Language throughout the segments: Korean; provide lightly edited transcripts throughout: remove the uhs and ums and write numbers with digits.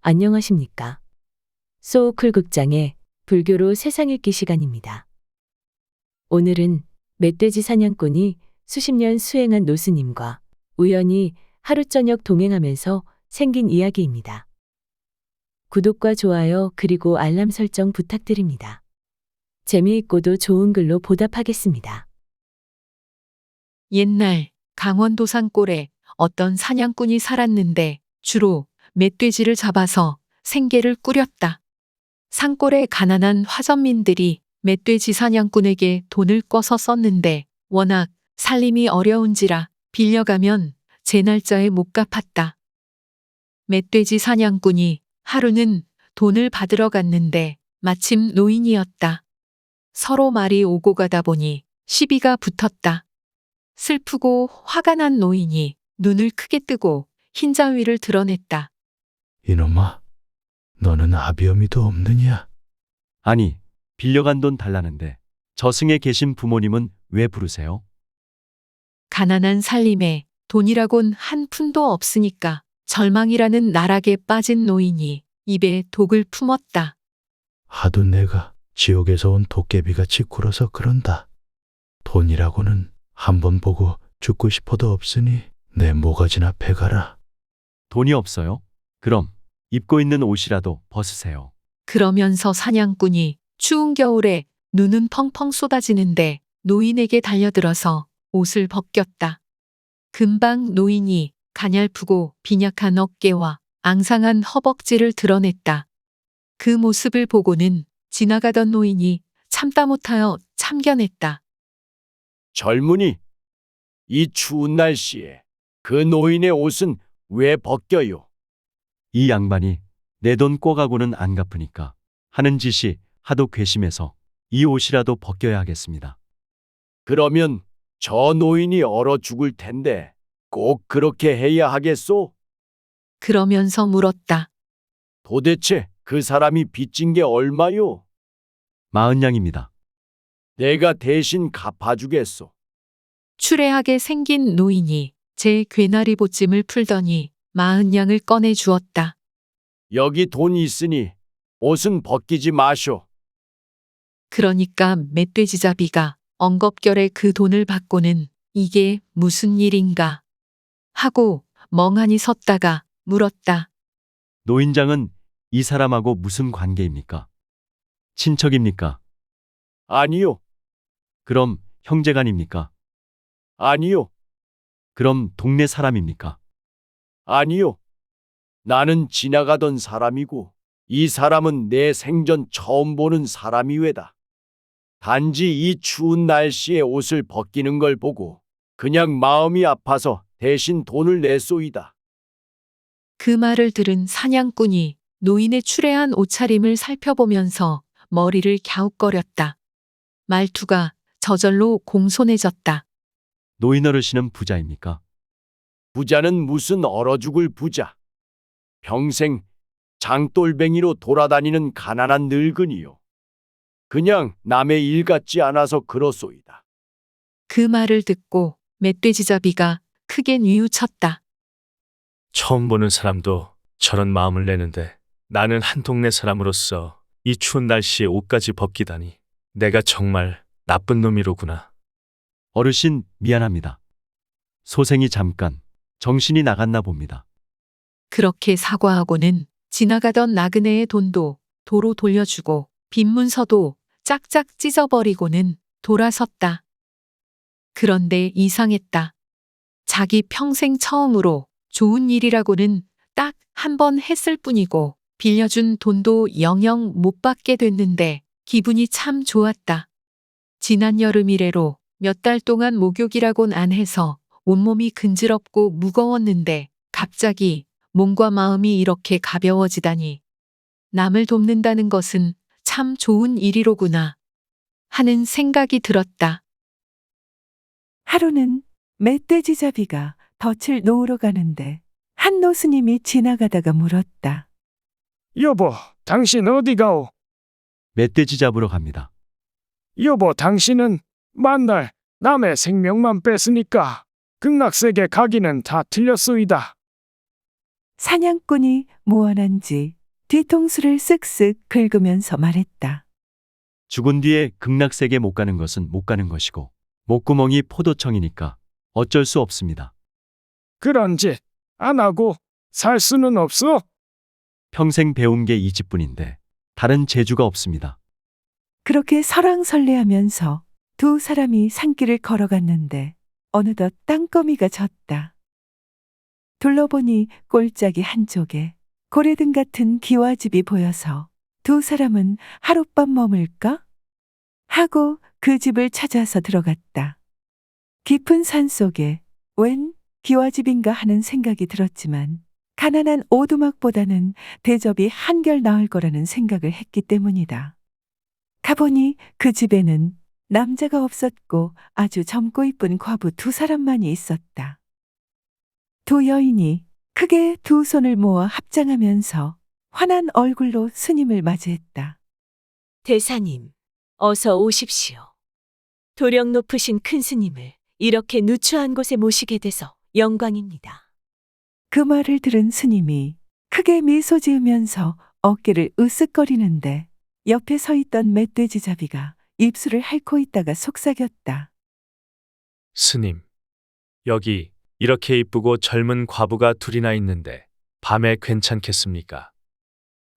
안녕하십니까. 소우쿨 극장의 불교로 세상 읽기 시간입니다. 오늘은 멧돼지 사냥꾼이 수십 년 수행한 노스님과 우연히 하루 저녁 동행하면서 생긴 이야기입니다. 구독과 좋아요 그리고 알람 설정 부탁드립니다. 재미있고도 좋은 글로 보답하겠습니다. 옛날 강원도 산골에 어떤 사냥꾼이 살았는데 주로 멧돼지를 잡아서 생계를 꾸렸다. 산골의 가난한 화전민들이 멧돼지 사냥꾼에게 돈을 꿔서 썼는데 워낙 살림이 어려운지라 빌려가면 제 날짜에 못 갚았다. 멧돼지 사냥꾼이 하루는 돈을 받으러 갔는데 마침 노인이었다. 서로 말이 오고 가다 보니 시비가 붙었다. 슬프고 화가 난 노인이 눈을 크게 뜨고 흰자위를 드러냈다. 이놈아, 너는 아비어미도 없느냐? 아니, 빌려간 돈 달라는데 저승에 계신 부모님은 왜 부르세요? 가난한 살림에 돈이라곤 한 푼도 없으니까 절망이라는 나락에 빠진 노인이 입에 독을 품었다. 하도 내가 지옥에서 온 도깨비같이 굴어서 그런다. 돈이라고는 한 번 보고 죽고 싶어도 없으니 내 모가지나 패가라. 돈이 없어요? 그럼 입고 있는 옷이라도 벗으세요. 그러면서 사냥꾼이 추운 겨울에 눈은 펑펑 쏟아지는데 노인에게 달려들어서 옷을 벗겼다. 금방 노인이 가냘프고 빈약한 어깨와 앙상한 허벅지를 드러냈다. 그 모습을 보고는 지나가던 노인이 참다 못하여 참견했다. 젊은이, 이 추운 날씨에 그 노인의 옷은 왜 벗겨요? 이 양반이 내 돈 꿔가고는 안 갚으니까 하는 짓이 하도 괘씸해서 이 옷이라도 벗겨야 하겠습니다. 그러면 저 노인이 얼어 죽을 텐데 꼭 그렇게 해야 하겠소? 그러면서 물었다. 도대체 그 사람이 빚진 게 얼마요? 40냥입니다. 내가 대신 갚아주겠소. 추레하게 생긴 노인이 제 괴나리 보찜을 풀더니 40냥을 꺼내 주었다. 여기 돈 있으니 옷은 벗기지 마쇼. 그러니까 멧돼지잡이가 엉겁결에 그 돈을 받고는 이게 무슨 일인가 하고 멍하니 섰다가 물었다. 노인장은 이 사람하고 무슨 관계입니까? 친척입니까? 아니요, 그럼 형제간입니까? 아니요, 그럼 동네 사람입니까? 아니요. 나는 지나가던 사람이고 이 사람은 내 생전 처음 보는 사람이외다. 단지 이 추운 날씨에 옷을 벗기는 걸 보고 그냥 마음이 아파서 대신 돈을 냈소이다. 그 말을 들은 사냥꾼이 노인의 추레한 옷차림을 살펴보면서 머리를 갸웃거렸다. 말투가 저절로 공손해졌다. 노인 어르신은 부자입니까? 부자는 무슨 얼어 죽을 부자. 평생 장돌뱅이로 돌아다니는 가난한 늙은이요. 그냥 남의 일 같지 않아서 그렇소이다. 그 말을 듣고 멧돼지잡이가 크게 뉘우쳤다. 처음 보는 사람도 저런 마음을 내는데 나는 한 동네 사람으로서 이 추운 날씨에 옷까지 벗기다니 내가 정말 나쁜 놈이로구나. 어르신 미안합니다. 소생이 잠깐 정신이 나갔나 봅니다. 그렇게 사과하고는 지나가던 나그네의 돈도 도로 돌려주고 빈문서도 짝짝 찢어버리고는 돌아섰다. 그런데 이상했다. 자기 평생 처음으로 좋은 일이라고는 딱 한 번 했을 뿐이고 빌려준 돈도 영영 못 받게 됐는데 기분이 참 좋았다. 지난 여름 이래로 몇 달 동안 목욕이라곤 안 해서 온몸이 근지럽고 무거웠는데 갑자기 몸과 마음이 이렇게 가벼워지다니 남을 돕는다는 것은 참 좋은 일이로구나 하는 생각이 들었다. 하루는 멧돼지잡이가 덫을 놓으러 가는데 한 노스님이 지나가다가 물었다. 여보, 당신 어디 가오? 멧돼지 잡으러 갑니다. 여보, 당신은 만날 남의 생명만 뺐으니까 극락세계 가기는 다 틀렸소이다. 사냥꾼이 무언한지 뒤통수를 쓱쓱 긁으면서 말했다. 죽은 뒤에 극락세계 못 가는 것은 못 가는 것이고 목구멍이 포도청이니까 어쩔 수 없습니다. 그런 짓 안 하고 살 수는 없어. 평생 배운 게 이 집뿐인데 다른 재주가 없습니다. 그렇게 설왕설래하면서 두 사람이 산길을 걸어갔는데 어느덧 땅거미가 졌다. 둘러보니 골짜기 한쪽에 고래등 같은 기와집이 보여서 두 사람은 하룻밤 머물까? 하고 그 집을 찾아서 들어갔다. 깊은 산 속에 웬 기와집인가 하는 생각이 들었지만 가난한 오두막보다는 대접이 한결 나을 거라는 생각을 했기 때문이다. 가보니 그 집에는 남자가 없었고 아주 젊고 이쁜 과부 두 사람만이 있었다. 두 여인이 크게 두 손을 모아 합장하면서 환한 얼굴로 스님을 맞이했다. 대사님, 어서 오십시오. 도령 높으신 큰 스님을 이렇게 누추한 곳에 모시게 돼서 영광입니다. 그 말을 들은 스님이 크게 미소 지으면서 어깨를 으쓱거리는데 옆에 서 있던 멧돼지잡이가 입술을 핥고 있다가 속삭였다. 스님, 여기 이렇게 이쁘고 젊은 과부가 둘이나 있는데 밤에 괜찮겠습니까?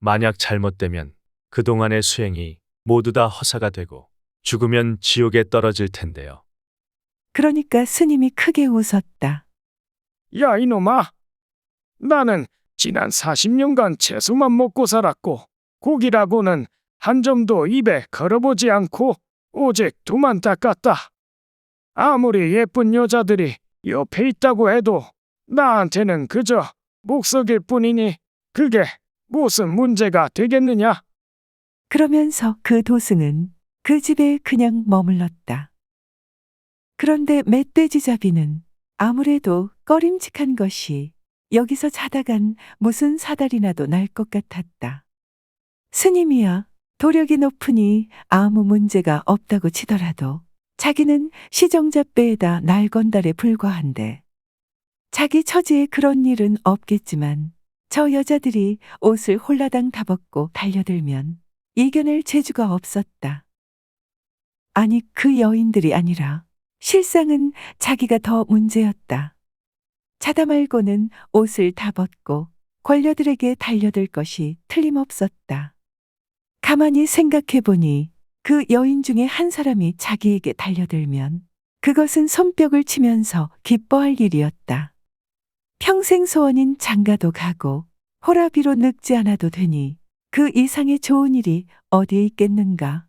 만약 잘못되면 그동안의 수행이 모두 다 허사가 되고 죽으면 지옥에 떨어질 텐데요. 그러니까 스님이 크게 웃었다. 야 이놈아. 나는 지난 40년간 채소만 먹고 살았고 고기라고는 한 점도 입에 걸어보지 않고 오직 두만 닦았다. 아무리 예쁜 여자들이 옆에 있다고 해도 나한테는 그저 목석일 뿐이니 그게 무슨 문제가 되겠느냐? 그러면서 그 도승은 그 집에 그냥 머물렀다. 그런데 멧돼지잡이는 아무래도 꺼림칙한 것이 여기서 자다간 무슨 사달이 나도 날 것 같았다. 스님이야 도력이 높으니 아무 문제가 없다고 치더라도 자기는 시정잡배에다 날건달에 불과한데 자기 처지에 그런 일은 없겠지만 저 여자들이 옷을 홀라당 다 벗고 달려들면 이겨낼 재주가 없었다. 아니 그 여인들이 아니라 실상은 자기가 더 문제였다. 자다 말고는 옷을 다 벗고 권녀들에게 달려들 것이 틀림없었다. 가만히 생각해보니 그 여인 중에 한 사람이 자기에게 달려들면 그것은 손뼉을 치면서 기뻐할 일이었다. 평생 소원인 장가도 가고 호라비로 늙지 않아도 되니 그 이상의 좋은 일이 어디에 있겠는가.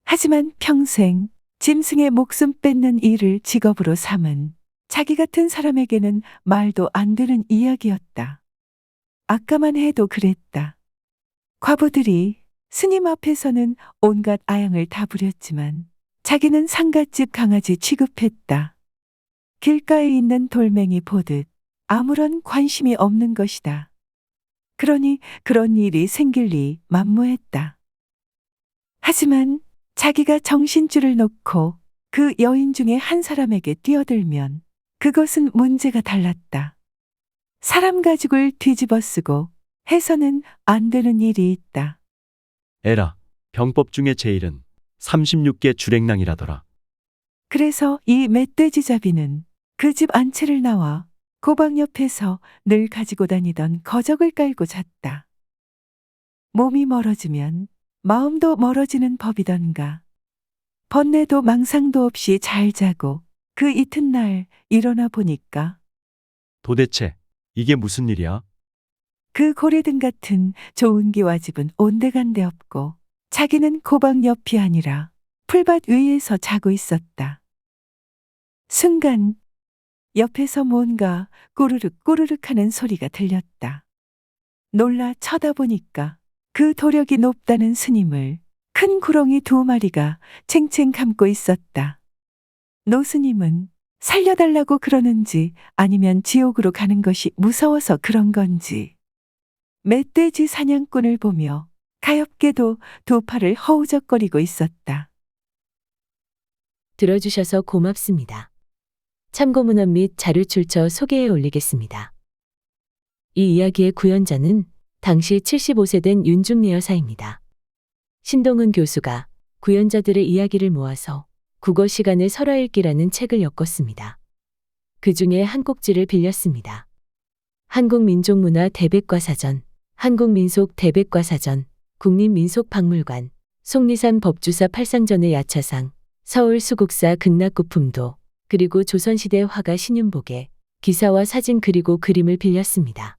하지만 평생 짐승의 목숨 뺏는 일을 직업으로 삼은 자기 같은 사람에게는 말도 안 되는 이야기였다. 아까만 해도 그랬다. 과부들이 스님 앞에서는 온갖 아양을 다 부렸지만 자기는 상갓집 강아지 취급했다. 길가에 있는 돌멩이 보듯 아무런 관심이 없는 것이다. 그러니 그런 일이 생길 리 만무했다. 하지만 자기가 정신줄을 놓고 그 여인 중에 한 사람에게 뛰어들면 그것은 문제가 달랐다. 사람 가죽을 뒤집어 쓰고 해서는 안 되는 일이 있다. 에라, 병법 중에 제일은 36개 주랭랑이라더라. 그래서 이 멧돼지잡이는 그 집 안채를 나와 고방 옆에서 늘 가지고 다니던 거적을 깔고 잤다. 몸이 멀어지면 마음도 멀어지는 법이던가. 번뇌도 망상도 없이 잘 자고 그 이튿날 일어나 보니까 도대체 이게 무슨 일이야? 그 고래등 같은 좋은 기와집은 온데간데 없고 자기는 고방 옆이 아니라 풀밭 위에서 자고 있었다. 순간 옆에서 뭔가 꾸르륵 꾸르륵 하는 소리가 들렸다. 놀라 쳐다보니까 그 도력이 높다는 스님을 큰 구렁이 두 마리가 챙챙 감고 있었다. 노스님은 살려달라고 그러는지 아니면 지옥으로 가는 것이 무서워서 그런 건지 멧돼지 사냥꾼을 보며 가엾게도 두 팔을 허우적거리고 있었다. 들어주셔서 고맙습니다. 참고 문헌 및 자료 출처 소개해 올리겠습니다. 이 이야기의 구연자는 당시 75세 된 윤중래 여사입니다. 신동은 교수가 구연자들의 이야기를 모아서 국어 시간에 설화 읽기라는 책을 엮었습니다. 그 중에 한 꼭지를 빌렸습니다. 한국민족문화 대백과사전, 한국민속 대백과사전, 국립민속박물관, 속리산 법주사 팔상전의 야차상, 서울 수국사 극락구품도, 그리고 조선시대 화가 신윤복의 기사와 사진 그리고 그림을 빌렸습니다.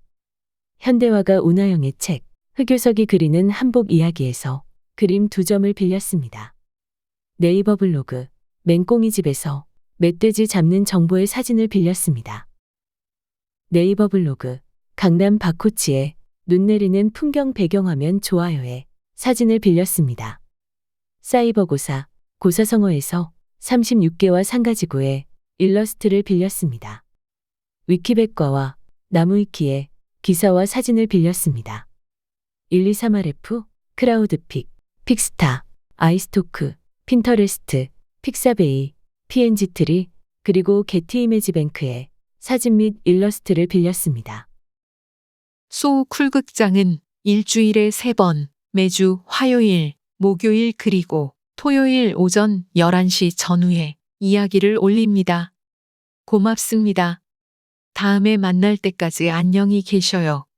현대화가 운하영의 책, 흑요석이 그리는 한복 이야기에서 그림 2점을 빌렸습니다. 네이버 블로그, 맹꽁이집에서 멧돼지 잡는 정보의 사진을 빌렸습니다. 네이버 블로그, 강남 박코치의 눈 내리는 풍경 배경화면 좋아요에 사진을 빌렸습니다. 사이버고사, 고사성어에서 36개와 상가지구의 일러스트를 빌렸습니다. 위키백과와 나무위키에 기사와 사진을 빌렸습니다. 123RF, 크라우드픽, 픽스타, 아이스토크, 핀터레스트, 픽사베이, PNG트리, 그리고 게티이미지뱅크에 사진 및 일러스트를 빌렸습니다. 소 쿨극장은 일주일에 3번, 매주 화요일, 목요일 그리고 토요일 오전 11시 전후에 이야기를 올립니다. 고맙습니다. 다음에 만날 때까지 안녕히 계셔요.